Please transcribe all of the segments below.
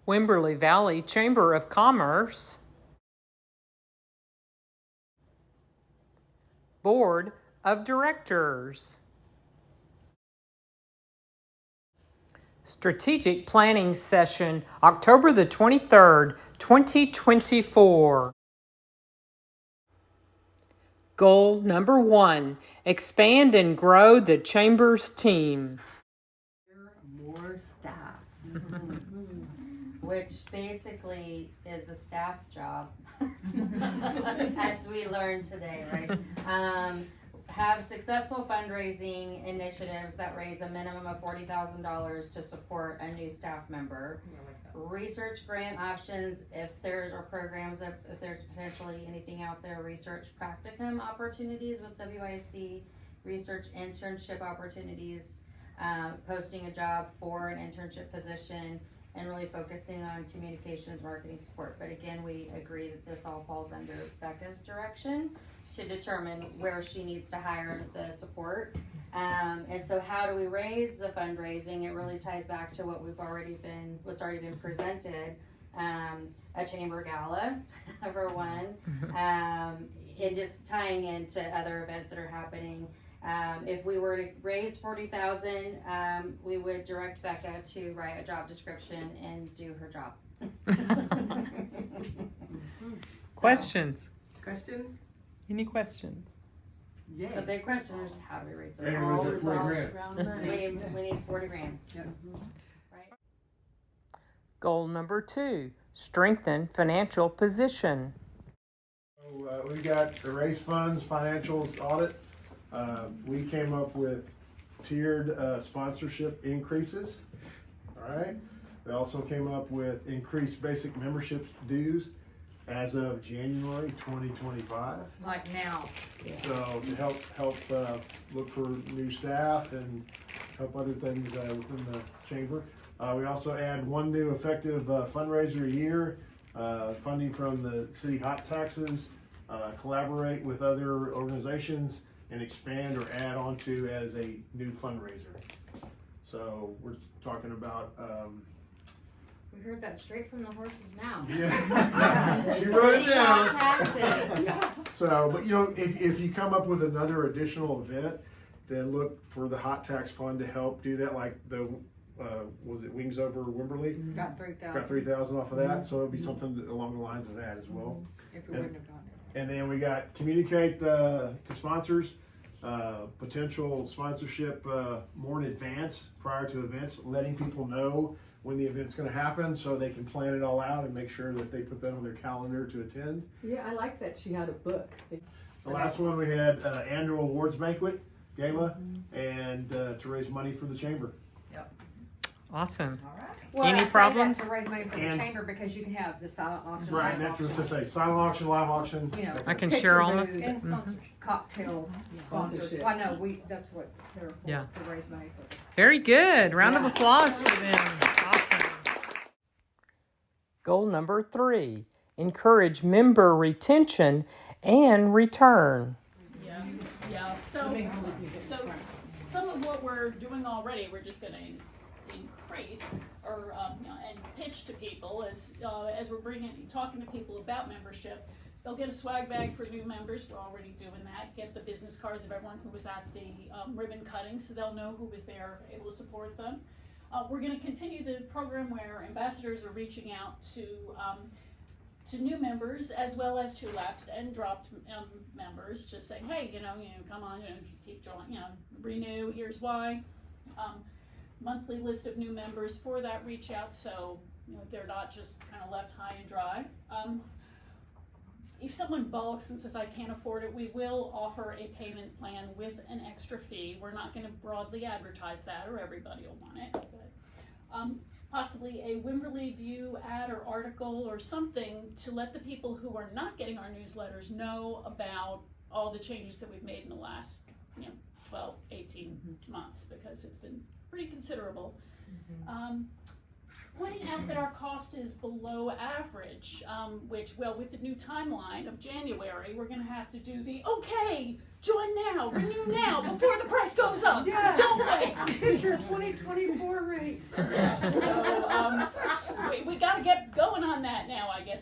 Wimberley Valley Chamber of Commerce, Board of Directors, Strategic Planning Session, October the 23rd, 2024. Goal number 1, expand and grow the Chamber's team. More staff. Which basically is a staff job, as we learned today, right? Have successful fundraising initiatives that raise a minimum of $40,000 to support a new staff member. Research grant options if there's, or programs if there's potentially anything out there. Research practicum opportunities with WISD. Research internship opportunities. Posting a job for an internship position. And really focusing on communications, marketing support. But again, we agree that this all falls under Becca's direction to determine where she needs to hire the support. And so how do we raise the fundraising? It really ties back to what's already been presented. A chamber gala, for one, and just tying into other events that are happening. If we were to raise $40,000, we would direct Becca to write a job description and do her job. Questions? Questions? Any questions? Yay. The big question is how do we raise the And was it 40 grand? we need 40 grand. Yep. Right? Goal number 2, strengthen financial position. So, we got the raise funds, financials audit. We came up with tiered sponsorship increases. All right. We also came up with increased basic membership dues as of January 2025. Like now. So to help look for new staff and help other things within the chamber. We also add one new effective fundraiser a year, funding from the city hot taxes, collaborate with other organizations, and expand or add on to as a new fundraiser. So we're talking about We heard that straight from the horse's mouth. yeah. She wrote it down. Taxes. So, but you know, if you come up with another additional event, then look for the hot tax fund to help do that. Like the was it Wings Over Wimberley? Got 3,000. Got 3,000 off of that. So it'll be something along the lines of that as well. If we wouldn't have done it. And then we got communicate to sponsors, potential sponsorship more in advance prior to events, letting people know when the event's going to happen so they can plan it all out and make sure that they put that on their calendar to attend. Yeah, I like that she had a book. The last one we had annual awards banquet, gala, and to raise money for the chamber. Awesome. All right. Well, Any problems? To raise money for the And- chamber because you can have the silent auction, Right, live that's what I was auction, gonna say, silent auction, live auction. you know, I can picture share booths, almost. and cocktails, sponsors. Sponsorship. Well, no, that's what they're for, Yeah. to raise money for. Very good. Round of applause for them. Awesome. Goal number 3, encourage member retention and return. Yeah. So some of what we're doing already, we're just going to increase or and pitch to people as we're talking to people about membership. They'll get a swag bag for new members. We're already doing that. Get the business cards of everyone who was at the ribbon cutting, so they'll know who was there, able to support them. We're going to continue the program where ambassadors are reaching out to new members as well as to lapsed and dropped members, just saying, hey, come on, keep joining, renew. Here's why. Monthly list of new members for that reach out, so they're not just kind of left high and dry. If someone balks and says I can't afford it, we will offer a payment plan with an extra fee. We're not going to broadly advertise that, or everybody will want it. But possibly a Wimberley View ad or article or something to let the people who are not getting our newsletters know about all the changes that we've made in the last 12, 18 months, because it's been pretty considerable. Pointing out that our cost is below average, which, with the new timeline of January, we're going to have to do the, okay, join now, renew now, before the price goes up. Yes. Don't wait. Get your 2024 rate. So we got to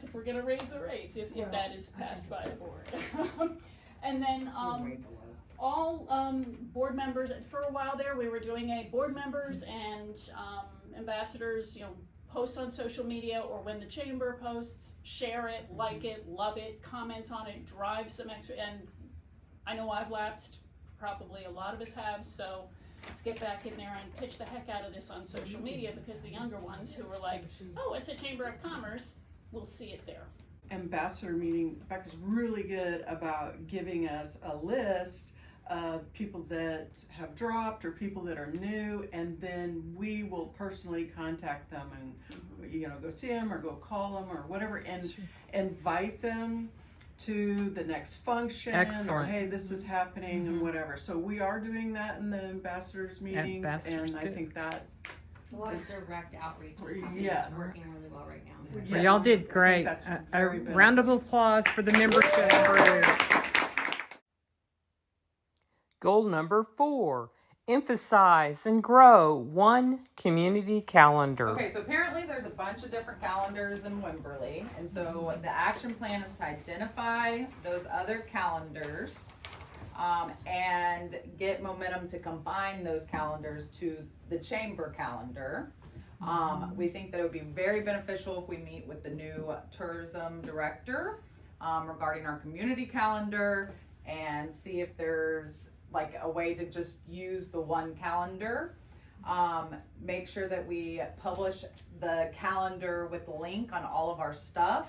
yes, if we're gonna raise the rates, if that is passed by the board. And then, all board members, for a while there, we were doing a board members and ambassadors, post on social media, or when the chamber posts, share it, like it, love it, comment on it, drive some extra, and I know I've lapsed, probably a lot of us have, so let's get back in there and pitch the heck out of this on social media, because the younger ones who are like, oh, it's a Chamber of Commerce, will see it there. Ambassador meeting, Becca's really good about giving us a list of people that have dropped or people that are new, and then we will personally contact them and go see them or go call them or whatever, and invite them to the next function. Excellent. Or hey, this is happening and whatever. So we are doing that in the ambassadors meetings, Ambassadors, and good. I think that A lot of direct outreach is happening. Yes. It's working really well right now. Yes. Well, y'all did I think great. that's A very round of beneficial. applause for the membership group. Goal number 4, emphasize and grow one community calendar. Okay, so apparently there's a bunch of different calendars in Wimberley, and so the action plan is to identify those other calendars and get momentum to combine those calendars to the chamber calendar. We think that it would be very beneficial if we meet with the new tourism director regarding our community calendar and see if there's like a way to just use the one calendar. Make sure that we publish the calendar with the link on all of our stuff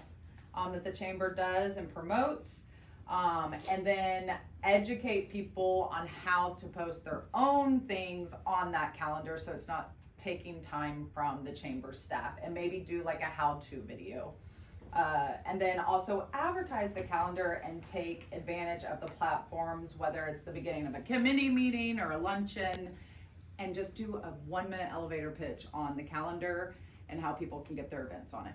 that the chamber does and promotes, and then educate people on how to post their own things on that calendar so it's not taking time from the chamber staff, and maybe do like a how-to video. And then also advertise the calendar and take advantage of the platforms, whether it's the beginning of a committee meeting or a luncheon, and just do a 1-minute elevator pitch on the calendar and how people can get their events on it.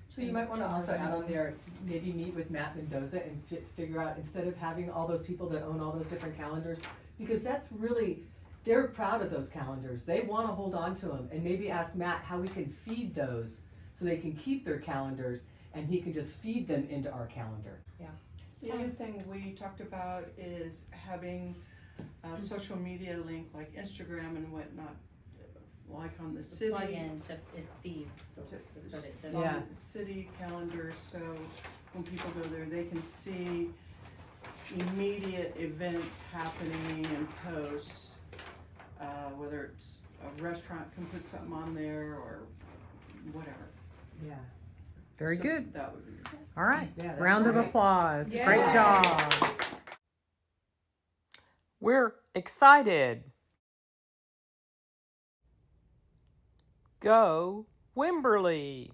So you might want to also add on there, maybe meet with Matt Mendoza and figure out, instead of having all those people that own all those different calendars, because that's really, they're proud of those calendars. They want to hold on to them, and maybe ask Matt how we can feed those so they can keep their calendars, and he can just feed them into our calendar. The other thing we talked about is having a social media link like Instagram and whatnot, like on the city. Plug in to it feeds the On the city calendar, so when people go there, they can see immediate events happening and posts, whether it's a restaurant can put something on there or whatever. Yeah. Very So good. that would be All right. Yeah, that's Round of great. applause. Yay. Great job. We're excited. Go Wimberley.